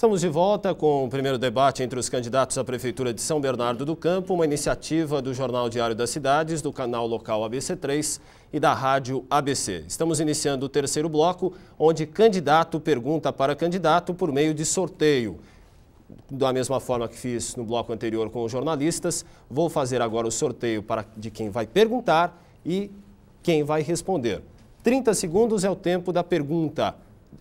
Estamos de volta com o primeiro debate entre os candidatos à Prefeitura de São Bernardo do Campo, uma iniciativa do Jornal Diário das Cidades, do canal local ABC3 e da Rádio ABC. Estamos iniciando o terceiro bloco, onde candidato pergunta para candidato por meio de sorteio. Da mesma forma que fiz no bloco anterior com os jornalistas, vou fazer agora o sorteio de quem vai perguntar e quem vai responder. 30 segundos é o tempo da pergunta,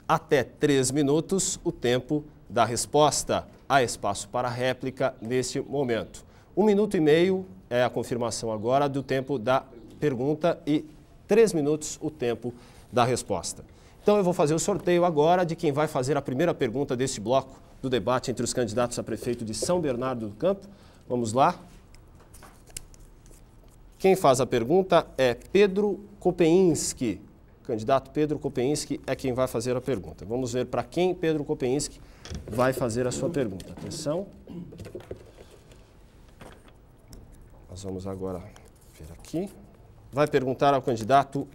até 3 minutos o tempo da resposta. Há espaço para réplica neste momento. 1 minuto e meio é a confirmação agora do tempo da pergunta e 3 minutos o tempo da resposta. Então eu vou fazer o sorteio agora de quem vai fazer a primeira pergunta deste bloco do debate entre os candidatos a prefeito de São Bernardo do Campo. Vamos lá. Quem faz a pergunta é Pedro Kopeinski. O candidato Pedro Kopeinski é quem vai fazer a pergunta. Vamos ver para quem Pedro Kopeinski vai fazer a sua pergunta. Atenção. Nós vamos agora ver aqui. Vai perguntar ao candidato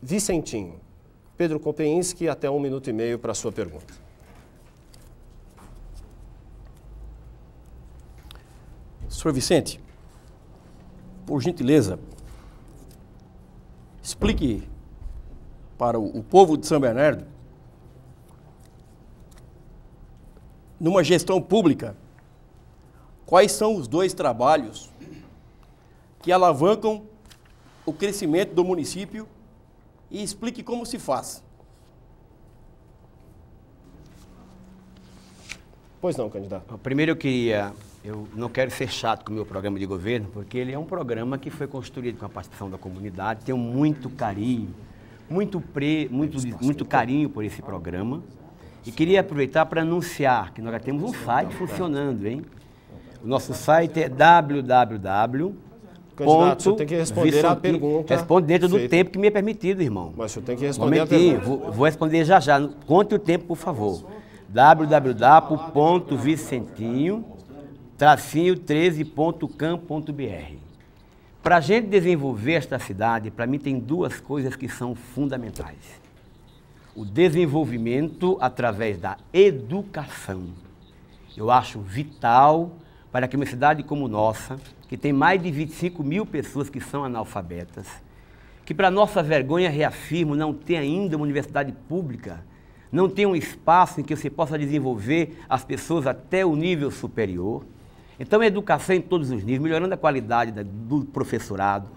Vicentinho. Pedro Kopeinski, até 1 minuto e meio para a sua pergunta. Senhor Vicente, por gentileza, explique para o povo de São Bernardo, numa gestão pública, quais são os 2 trabalhos que alavancam o crescimento do município e explique como se faz. Pois não, candidato. Primeiro eu não quero ser chato com o meu programa de governo, porque ele é um programa que foi construído com a participação da comunidade, tenho muito carinho, muito carinho por esse programa. E queria aproveitar para anunciar que nós já temos um site funcionando, hein? O nosso site é www. Candidato, o senhor tem que responder a pergunta. Responde dentro do tempo que me é permitido, irmão. Mas o senhor tem que responder a pergunta. Vou responder já. Conte o tempo, por favor. www.vicentinho-13.cam.br. Para a gente desenvolver esta cidade, para mim tem 2 coisas que são fundamentais. O desenvolvimento através da educação. Eu acho vital para que uma cidade como nossa, que tem mais de 25 mil pessoas que são analfabetas, que para nossa vergonha, reafirmo, não tem ainda uma universidade pública, não tem um espaço em que você possa desenvolver as pessoas até o nível superior. Então, a educação em todos os níveis, melhorando a qualidade do professorado,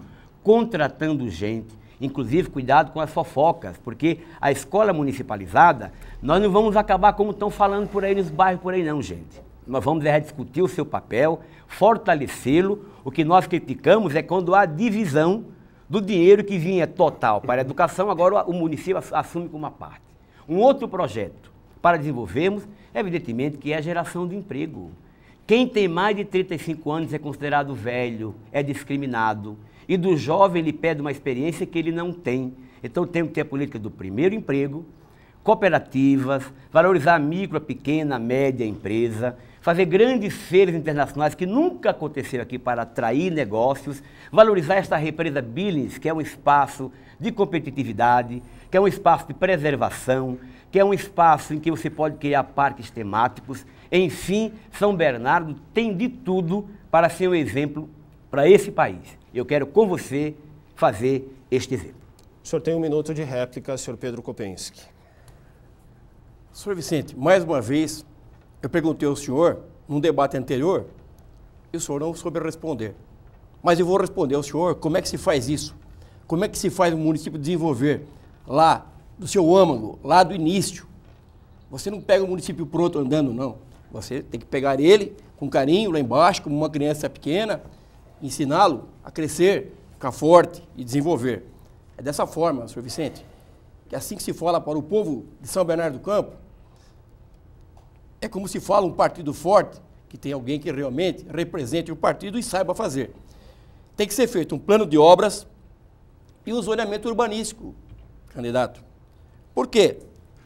contratando gente, inclusive cuidado com as fofocas, porque a escola municipalizada, nós não vamos acabar como estão falando por aí nos bairros, por aí não, gente. Nós vamos discutir o seu papel, fortalecê-lo. O que nós criticamos é quando há divisão do dinheiro que vinha total para a educação, agora o município assume como uma parte. Um outro projeto para desenvolvermos, evidentemente, que é a geração de emprego. Quem tem mais de 35 anos é considerado velho, é discriminado. E do jovem ele pede uma experiência que ele não tem. Então tem que ter a política do primeiro emprego, cooperativas, valorizar a micro, a pequena, a média empresa, fazer grandes feiras internacionais que nunca aconteceram aqui para atrair negócios, valorizar esta represa Billings, que é um espaço de competitividade, que é um espaço de preservação, que é um espaço em que você pode criar parques temáticos. Enfim, São Bernardo tem de tudo para ser um exemplo para esse país. Eu quero com você fazer este exemplo. O senhor tem 1 minuto de réplica, senhor Pedro Kopeinski. Senhor Vicente, mais uma vez, eu perguntei ao senhor, num debate anterior, e o senhor não soube responder. Mas eu vou responder ao senhor como é que se faz isso. Como é que se faz o município desenvolver lá do seu âmago, lá do início. Você não pega o município pronto andando, não. Você tem que pegar ele com carinho lá embaixo, como uma criança pequena, ensiná-lo a crescer, ficar forte e desenvolver. É dessa forma, senhor Vicente, que assim que se fala para o povo de São Bernardo do Campo, é como se fala um partido forte, que tem alguém que realmente represente o partido e saiba fazer. Tem que ser feito um plano de obras e um zoneamento urbanístico, candidato. Por quê?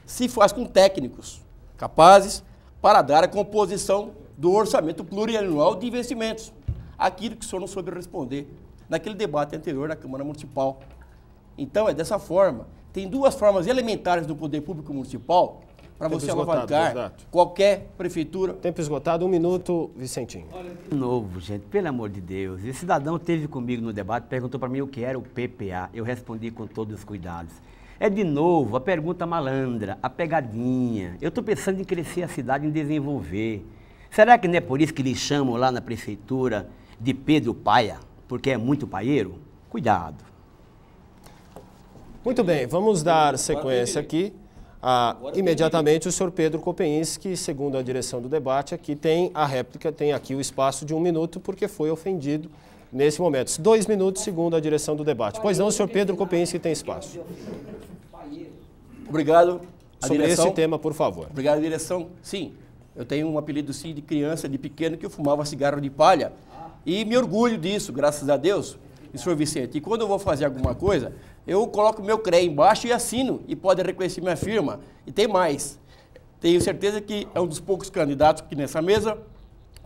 Se faz com técnicos capazes para dar a composição do orçamento plurianual de investimentos. Aquilo que o senhor não soube responder naquele debate anterior na Câmara Municipal. Então, é dessa forma. Tem 2 formas elementares do poder público municipal para você esgotado, alavancar candidato. qualquer prefeitura. Tempo esgotado, 1 minuto, Vicentinho. De novo, gente, pelo amor de Deus. Esse cidadão esteve comigo no debate, perguntou para mim o que era o PPA. Eu respondi com todos os cuidados. É de novo a pergunta malandra, a pegadinha. Eu estou pensando em crescer a cidade, em desenvolver. Será que não é por isso que lhe chamam lá na prefeitura de Pedro Paia? Porque é muito paieiro? Cuidado. Muito bem, vamos dar sequência aqui. Imediatamente o senhor Pedro Kopeinski, segundo a direção do debate, aqui tem a réplica, tem aqui o espaço de 1 minuto, porque foi ofendido nesse momento. 2 minutos, segundo a direção do debate. Pois não, o senhor Pedro Kopeinski tem espaço. Obrigado. Sobre esse tema, por favor. Obrigado, direção. Sim, eu tenho um apelido sim de criança, de pequeno, que eu fumava cigarro de palha. E me orgulho disso, graças a Deus, e senhor Vicente. E quando eu vou fazer alguma coisa, eu coloco meu CREA embaixo e assino, e pode reconhecer minha firma. E tem mais. Tenho certeza que é um dos poucos candidatos aqui nessa mesa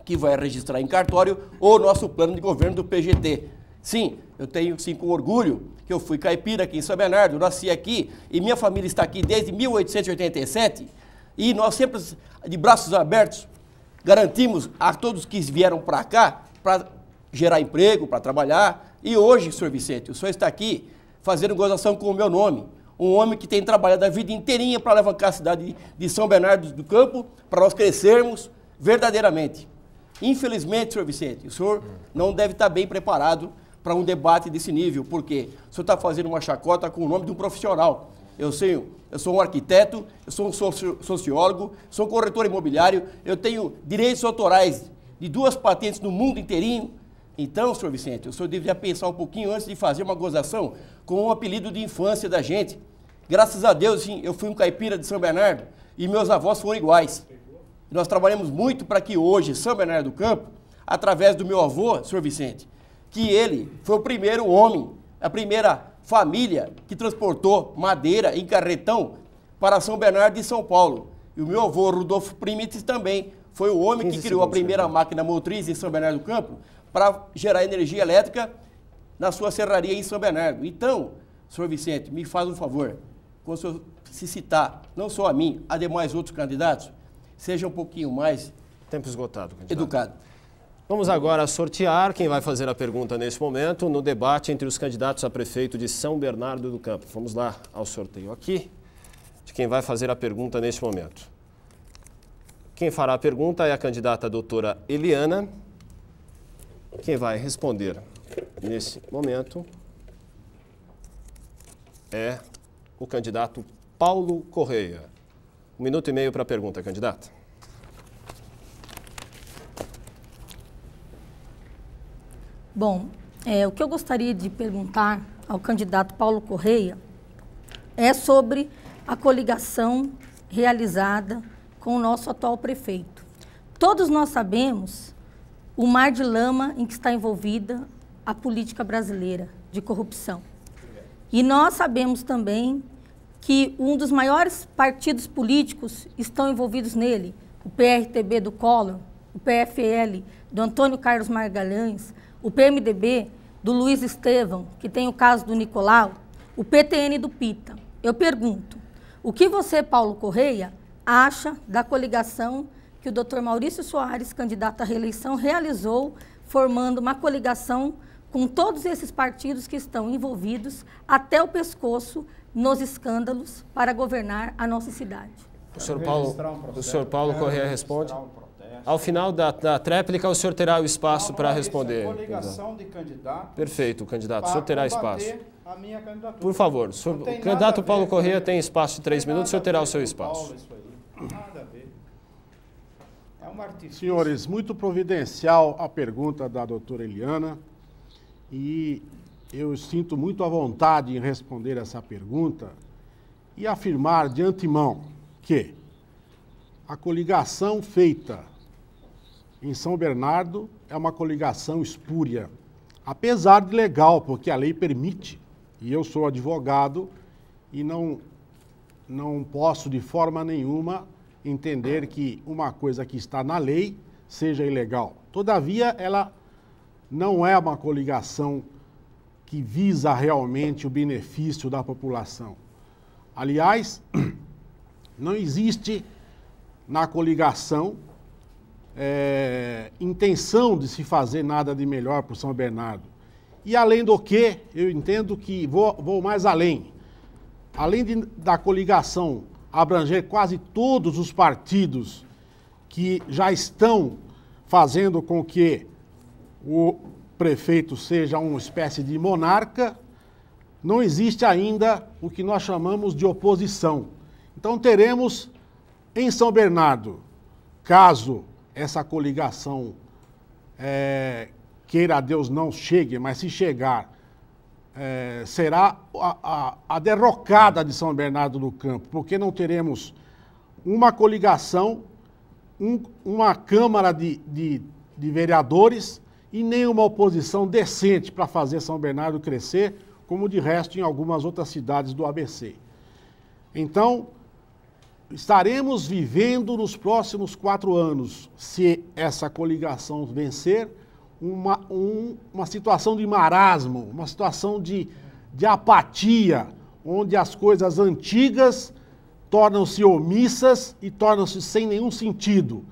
que vai registrar em cartório o nosso plano de governo do PGT. Sim, eu tenho sim com orgulho que eu fui caipira aqui em São Bernardo, nasci aqui e minha família está aqui desde 1887 e nós sempre, de braços abertos, garantimos a todos que vieram para cá para gerar emprego, para trabalhar. E hoje, senhor Vicente, o senhor está aqui fazendo gozação com o meu nome. Um homem que tem trabalhado a vida inteirinha para alavancar a cidade de São Bernardo do Campo, para nós crescermos verdadeiramente. Infelizmente, senhor Vicente, o senhor não deve estar bem preparado para um debate desse nível, porque o senhor está fazendo uma chacota com o nome de um profissional. Eu sou um arquiteto, eu sou um sociólogo, sou um corretor imobiliário, eu tenho direitos autorais de 2 patentes no mundo inteirinho. Então, senhor Vicente, o senhor deveria pensar um pouquinho antes de fazer uma gozação com um apelido de infância da gente. Graças a Deus, sim, eu fui um caipira de São Bernardo e meus avós foram iguais. Nós trabalhamos muito para que hoje, São Bernardo do Campo, através do meu avô, senhor Vicente, que ele foi o primeiro homem, a primeira família que transportou madeira em carretão para São Bernardo de São Paulo. E o meu avô, Rudolfo Primites, também foi o homem que criou a primeira máquina motriz em São Bernardo do Campo para gerar energia elétrica na sua serraria em São Bernardo. Então, senhor Vicente, me faz um favor, quando o senhor se citar, não só a mim, a demais outros candidatos, seja um pouquinho mais Tempo esgotado, candidato. educado. Vamos agora sortear quem vai fazer a pergunta nesse momento no debate entre os candidatos a prefeito de São Bernardo do Campo. Vamos lá ao sorteio aqui de quem vai fazer a pergunta nesse momento. Quem fará a pergunta é a candidata doutora Eliana. Quem vai responder nesse momento é o candidato Paulo Correia. 1 minuto e meio para a pergunta, candidata. Bom, o que eu gostaria de perguntar ao candidato Paulo Correia é sobre a coligação realizada com o nosso atual prefeito. Todos nós sabemos o mar de lama em que está envolvida a política brasileira de corrupção. E nós sabemos também que um dos maiores partidos políticos estão envolvidos nele, o PRTB do Collor, o PFL do Antônio Carlos Magalhães, o PMDB do Luiz Estevão, que tem o caso do Nicolau, o PTN do Pita. Eu pergunto, o que você, Paulo Correia, acha da coligação que o Dr. Maurício Soares, candidato à reeleição, realizou, formando uma coligação com todos esses partidos que estão envolvidos até o pescoço nos escândalos para governar a nossa cidade? O senhor Paulo Correia responde. Ao final da tréplica, o senhor terá o espaço para responder. Coligação de candidatos. Perfeito, candidato. O senhor terá espaço. A minha candidatura. Por favor, o candidato Paulo Correia tem espaço de 3 minutos, o senhor terá o seu espaço. Nada a ver. É um artista. Senhores, muito providencial a pergunta da doutora Eliana e eu sinto muito à vontade em responder essa pergunta e afirmar de antemão que a coligação feita em São Bernardo é uma coligação espúria, apesar de legal, porque a lei permite, e eu sou advogado e não posso de forma nenhuma entender que uma coisa que está na lei seja ilegal. Todavia, ela não é uma coligação que visa realmente o benefício da população. Aliás, Não existe na coligação intenção de se fazer nada de melhor para o São Bernardo. E além do que, eu entendo que vou mais além. Além da coligação abranger quase todos os partidos que já estão fazendo com que o prefeito seja uma espécie de monarca, não existe ainda o que nós chamamos de oposição. Então teremos em São Bernardo, caso essa coligação, queira Deus não chegue, mas se chegar, será a derrocada de São Bernardo do Campo, porque não teremos uma coligação, uma Câmara de vereadores e nem uma oposição decente para fazer São Bernardo crescer, como de resto em algumas outras cidades do ABC. Então, estaremos vivendo nos próximos 4 anos, se essa coligação vencer, uma situação de marasmo, uma situação de apatia, onde as coisas antigas tornam-se omissas e tornam-se sem nenhum sentido,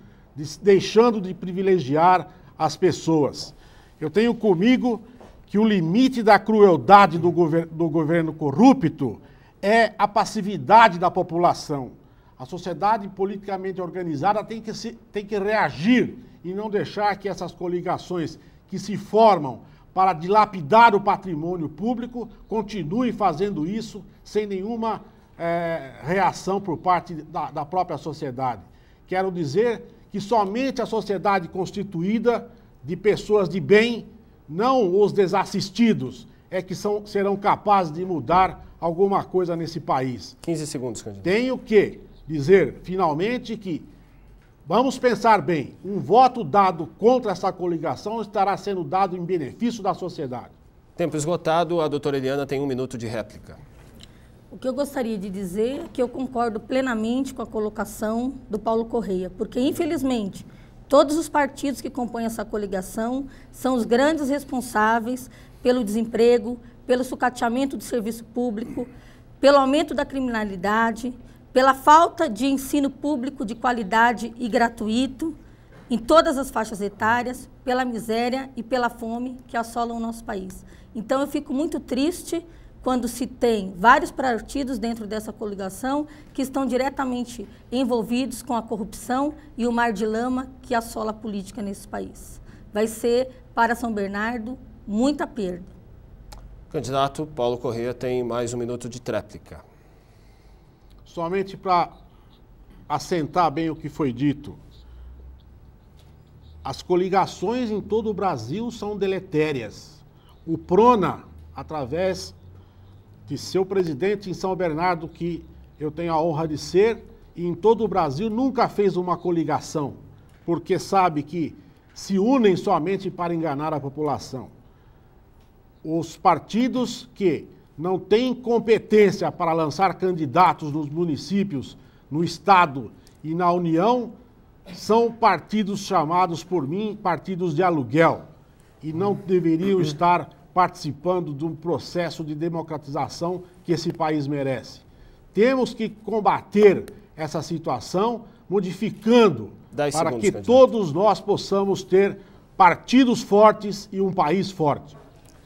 deixando de privilegiar as pessoas. Eu tenho comigo que o limite da crueldade do governo corrupto é a passividade da população. A sociedade politicamente organizada tem que reagir e não deixar que essas coligações que se formam para dilapidar o patrimônio público continuem fazendo isso sem nenhuma reação por parte da própria sociedade. Quero dizer que somente a sociedade constituída de pessoas de bem, não os desassistidos, que serão capazes de mudar alguma coisa nesse país. 15 segundos, candidato. Tenho que dizer, finalmente, que vamos pensar bem, um voto dado contra essa coligação estará sendo dado em benefício da sociedade. Tempo esgotado, a doutora Eliana tem 1 minuto de réplica. O que eu gostaria de dizer é que eu concordo plenamente com a colocação do Paulo Correia, porque, infelizmente, todos os partidos que compõem essa coligação são os grandes responsáveis pelo desemprego, pelo sucateamento do serviço público, pelo aumento da criminalidade, pela falta de ensino público de qualidade e gratuito em todas as faixas etárias, pela miséria e pela fome que assolam o nosso país. Então, eu fico muito triste quando se tem vários partidos dentro dessa coligação que estão diretamente envolvidos com a corrupção e o mar de lama que assola a política nesse país. Vai ser, para São Bernardo, muita perda. Candidato Paulo Correia tem mais 1 minuto de tréplica. Somente para assentar bem o que foi dito. As coligações em todo o Brasil são deletérias. O PRONA, através de seu presidente em São Bernardo, que eu tenho a honra de ser, e em todo o Brasil nunca fez uma coligação, porque sabe que se unem somente para enganar a população. Os partidos que não têm competência para lançar candidatos nos municípios, no Estado e na União, são partidos chamados por mim partidos de aluguel e não deveriam estar participando de um processo de democratização que esse país merece. Temos que combater essa situação, modificando para que todos nós possamos ter partidos fortes e um país forte.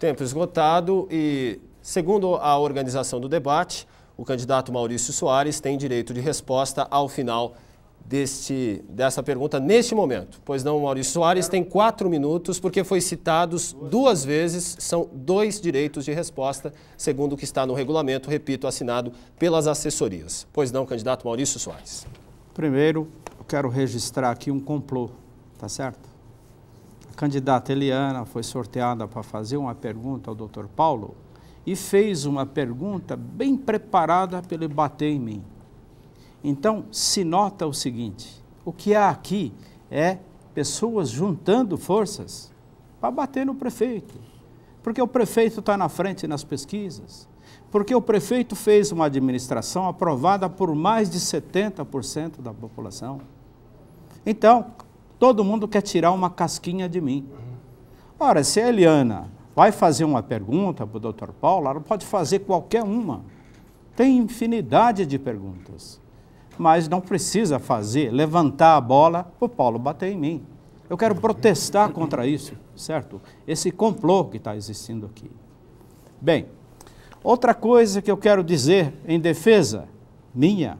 Tempo esgotado e, segundo a organização do debate, o candidato Maurício Soares tem direito de resposta ao final dessa pergunta neste momento. Pois não, Maurício Soares tem 4 minutos, porque foi citados 2 vezes, são 2 direitos de resposta, segundo o que está no regulamento, repito, assinado pelas assessorias. Pois não, candidato Maurício Soares. Primeiro, eu quero registrar aqui um complô, tá certo? A candidata Eliana foi sorteada para fazer uma pergunta ao Dr. Paulo e fez uma pergunta bem preparada para ele bater em mim. Então, se nota o seguinte, o que há aqui é pessoas juntando forças para bater no prefeito, porque o prefeito está na frente nas pesquisas, porque o prefeito fez uma administração aprovada por mais de 70% da população. Então, todo mundo quer tirar uma casquinha de mim. Ora, se a Eliana vai fazer uma pergunta para o Dr. Paulo, ela pode fazer qualquer uma. Tem infinidade de perguntas. mas não precisa levantar a bola para o Paulo bater em mim. Eu quero protestar contra isso, certo? Esse complô que está existindo aqui. Bem, outra coisa que eu quero dizer em defesa minha,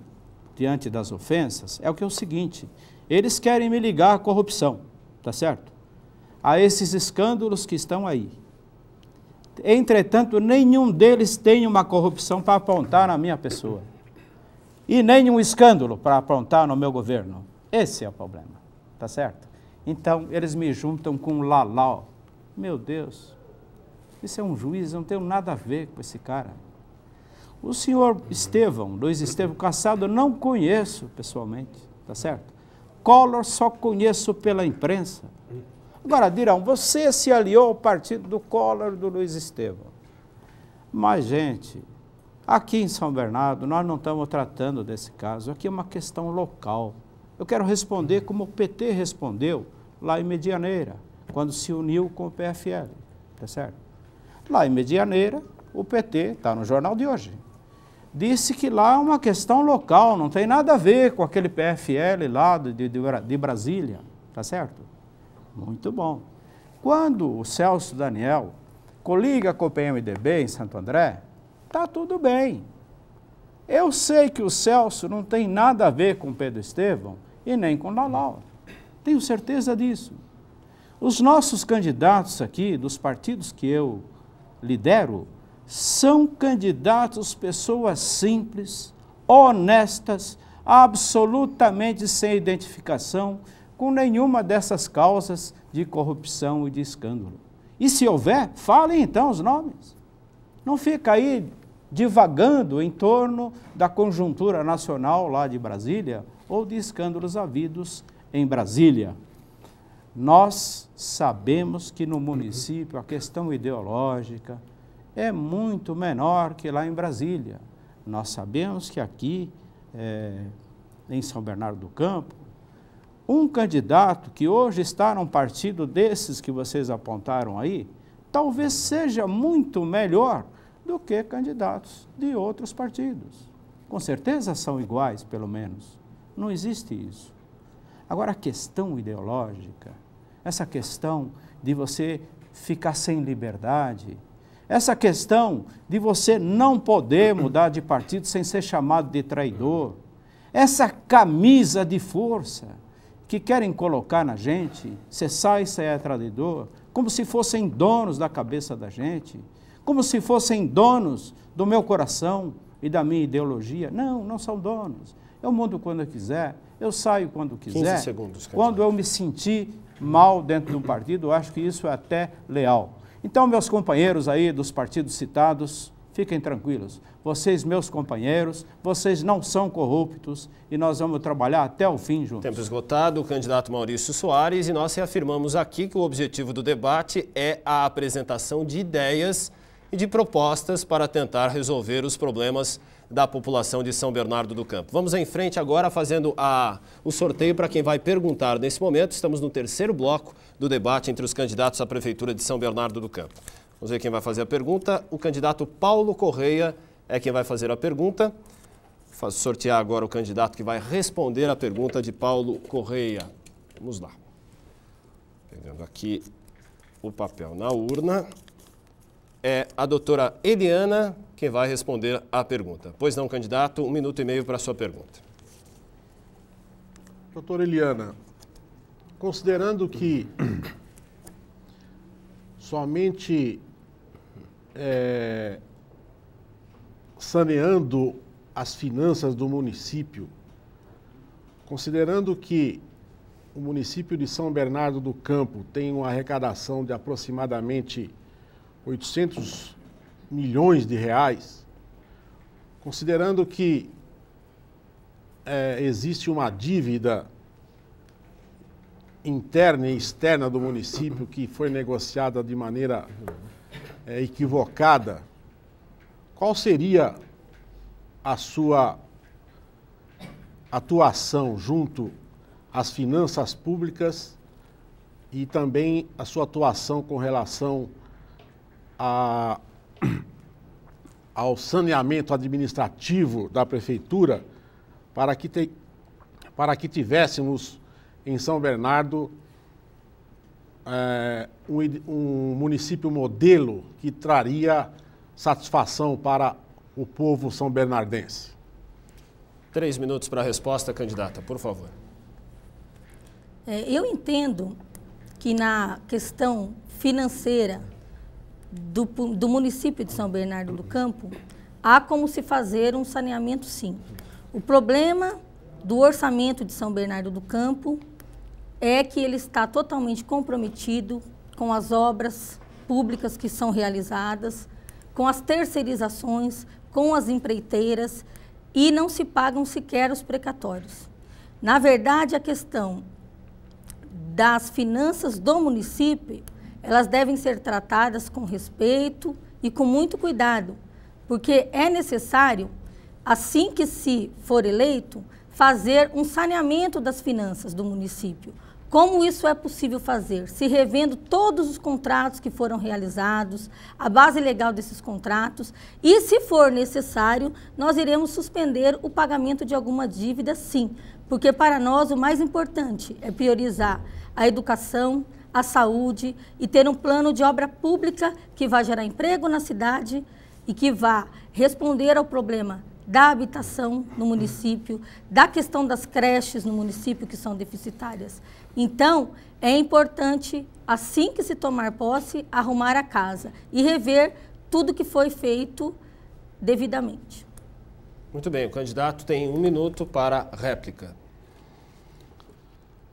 diante das ofensas, é o seguinte: eles querem me ligar à corrupção, tá certo? A esses escândalos que estão aí. Entretanto, nenhum deles tem uma corrupção para apontar na minha pessoa. E nenhum escândalo para apontar no meu governo. Esse é o problema, tá certo? Então, eles me juntam com o Lalau. Meu Deus, isso é um juiz, eu não tenho nada a ver com esse cara. O senhor Luiz Estevão Kassab, eu não conheço pessoalmente, tá certo? Collor só conheço pela imprensa. Agora dirão, você se aliou ao partido do Collor e do Luiz Estevão. Mas, gente, aqui em São Bernardo, nós não estamos tratando desse caso. Aqui é uma questão local. Eu quero responder como o PT respondeu lá em Medianeira, quando se uniu com o PFL, tá certo? Lá em Medianeira, o PT, está no jornal de hoje, disse que lá é uma questão local, não tem nada a ver com aquele PFL lá de Brasília, tá certo? Muito bom. Quando o Celso Daniel coliga com o PMDB em Santo André, está tudo bem. Eu sei que o Celso não tem nada a ver com Pedro Estevão e nem com Lalau. Tenho certeza disso. Os nossos candidatos aqui, dos partidos que eu lidero, são candidatos pessoas simples, honestas, absolutamente sem identificação com nenhuma dessas causas de corrupção e de escândalo. E se houver, falem então os nomes. Não fica aí divagando em torno da conjuntura nacional lá de Brasília ou de escândalos havidos em Brasília. Nós sabemos que no município a questão ideológica é muito menor que lá em Brasília. Nós sabemos que aqui, em São Bernardo do Campo, um candidato que hoje está num partido desses que vocês apontaram aí, talvez seja muito melhor do que candidatos de outros partidos. Com certeza são iguais, pelo menos. Não existe isso. Agora, a questão ideológica, essa questão de você ficar sem liberdade, essa questão de você não poder mudar de partido sem ser chamado de traidor, essa camisa de força que querem colocar na gente, você sai, você é traidor, como se fossem donos da cabeça da gente, como se fossem donos do meu coração e da minha ideologia. Não, não são donos. Eu mudo quando eu quiser, eu saio quando quiser. 15 segundos. Quando eu me sentir mal dentro de um partido, eu acho que isso é até leal. Então, meus companheiros aí dos partidos citados, fiquem tranquilos. Vocês, meus companheiros, vocês não são corruptos e nós vamos trabalhar até o fim juntos. Tempo esgotado, o candidato Maurício Soares, e nós reafirmamos aqui que o objetivo do debate é a apresentação de ideias e de propostas para tentar resolver os problemas da população de São Bernardo do Campo. Vamos em frente agora fazendo o sorteio para quem vai perguntar nesse momento. Estamos no terceiro bloco do debate entre os candidatos à Prefeitura de São Bernardo do Campo. Vamos ver quem vai fazer a pergunta. O candidato Paulo Correia é quem vai fazer a pergunta. Vou sortear agora o candidato que vai responder a pergunta de Paulo Correia. Vamos lá. Pegando aqui o papel na urna. É a doutora Eliana quem vai responder a pergunta. Pois não, candidato, 1 minuto e meio para a sua pergunta. Doutora Eliana, considerando que somente saneando as finanças do município, considerando que o município de São Bernardo do Campo tem uma arrecadação de aproximadamente 800 milhões de reais, considerando que existe uma dívida interna e externa do município que foi negociada de maneira equivocada, qual seria a sua atuação junto às finanças públicas e também a sua atuação com relação ao saneamento administrativo da prefeitura para que tivéssemos em São Bernardo um município modelo que traria satisfação para o povo são-bernardense. 3 minutos para a resposta, candidata, por favor. Eu entendo que na questão financeira do município de São Bernardo do Campo, há como se fazer um saneamento, sim. O problema do orçamento de São Bernardo do Campo é que ele está totalmente comprometido com as obras públicas que são realizadas, com as terceirizações, com as empreiteiras, e não se pagam sequer os precatórios. Na verdade, a questão das finanças do município, elas devem ser tratadas com respeito e com muito cuidado, porque é necessário, assim que se for eleito, fazer um saneamento das finanças do município. Como isso é possível fazer? Se revendo todos os contratos que foram realizados, a base legal desses contratos, e se for necessário, nós iremos suspender o pagamento de alguma dívida, sim, porque para nós o mais importante é priorizar a educação, a saúde e ter um plano de obra pública que vai gerar emprego na cidade e que vá responder ao problema da habitação no município, da questão das creches no município que são deficitárias. Então, é importante, assim que se tomar posse, arrumar a casa e rever tudo que foi feito devidamente. Muito bem, o candidato tem 1 minuto para réplica.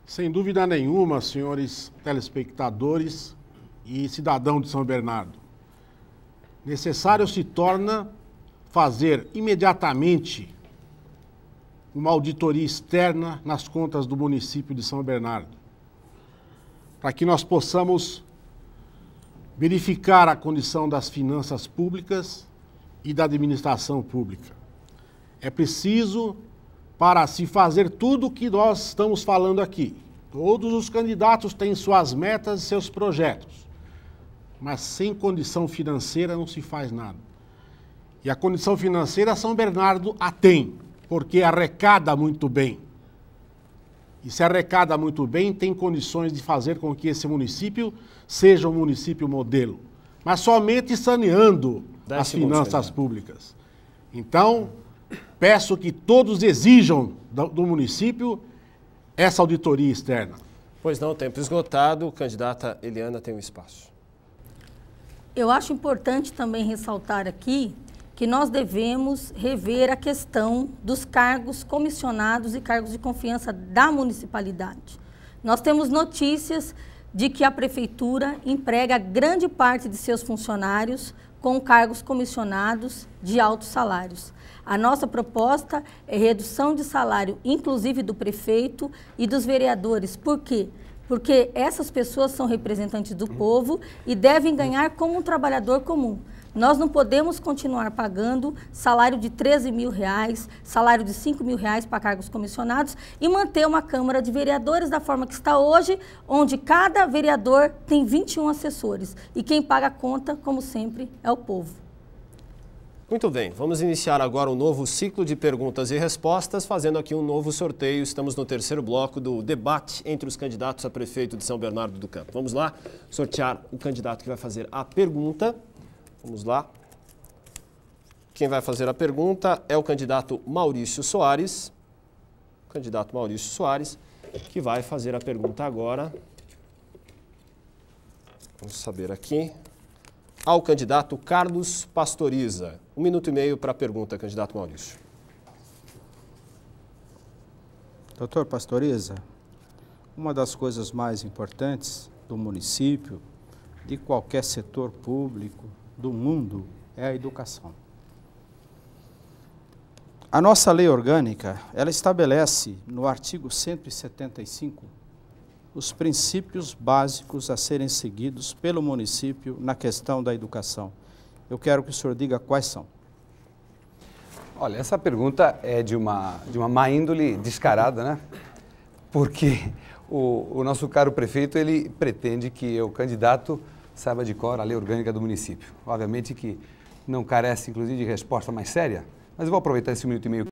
Sem dúvida nenhuma, senhores telespectadores e cidadão de São Bernardo, necessário se torna fazer imediatamente uma auditoria externa nas contas do município de São Bernardo, para que nós possamos verificar a condição das finanças públicas e da administração pública. É preciso, para se fazer tudo o que nós estamos falando aqui, todos os candidatos têm suas metas e seus projetos, mas sem condição financeira não se faz nada. E a condição financeira São Bernardo a tem, porque arrecada muito bem. E se arrecada muito bem, tem condições de fazer com que esse município seja um município modelo. Mas somente saneando as finanças públicas. Então, peço que todos exijam do município essa auditoria externa. Pois não, tempo esgotado. Candidata Eliana tem um espaço. Eu acho importante também ressaltar aqui que nós devemos rever a questão dos cargos comissionados e cargos de confiança da municipalidade. Nós temos notícias de que a prefeitura emprega grande parte de seus funcionários com cargos comissionados de altos salários. A nossa proposta é redução de salário, inclusive do prefeito e dos vereadores. Por quê? Porque essas pessoas são representantes do povo e devem ganhar como um trabalhador comum. Nós não podemos continuar pagando salário de R$13.000, salário de R$5.000 para cargos comissionados e manter uma Câmara de Vereadores da forma que está hoje, onde cada vereador tem 21 assessores. E quem paga a conta, como sempre, é o povo. Muito bem, vamos iniciar agora um novo ciclo de perguntas e respostas, fazendo aqui um novo sorteio. Estamos no terceiro bloco do debate entre os candidatos a prefeito de São Bernardo do Campo. Vamos lá sortear o candidato que vai fazer a pergunta. Vamos lá. Quem vai fazer a pergunta é o candidato Maurício Soares. O candidato Maurício Soares, que vai fazer a pergunta agora. Vamos saber aqui. Ao candidato Carlos Pastoriza. 1 minuto e meio para a pergunta, candidato Maurício. Doutor Pastoriza, uma das coisas mais importantes do município, de qualquer setor público, do mundo, é a educação. A nossa lei orgânica, ela estabelece no artigo 175 os princípios básicos a serem seguidos pelo município na questão da educação. Eu quero que o senhor diga quais são. Olha, essa pergunta é de uma má índole descarada, né? Porque o nosso caro prefeito, ele pretende que o candidato saiba de cor a lei orgânica do município. Obviamente que não carece, inclusive, de resposta mais séria, mas eu vou aproveitar esse 1 minuto e meio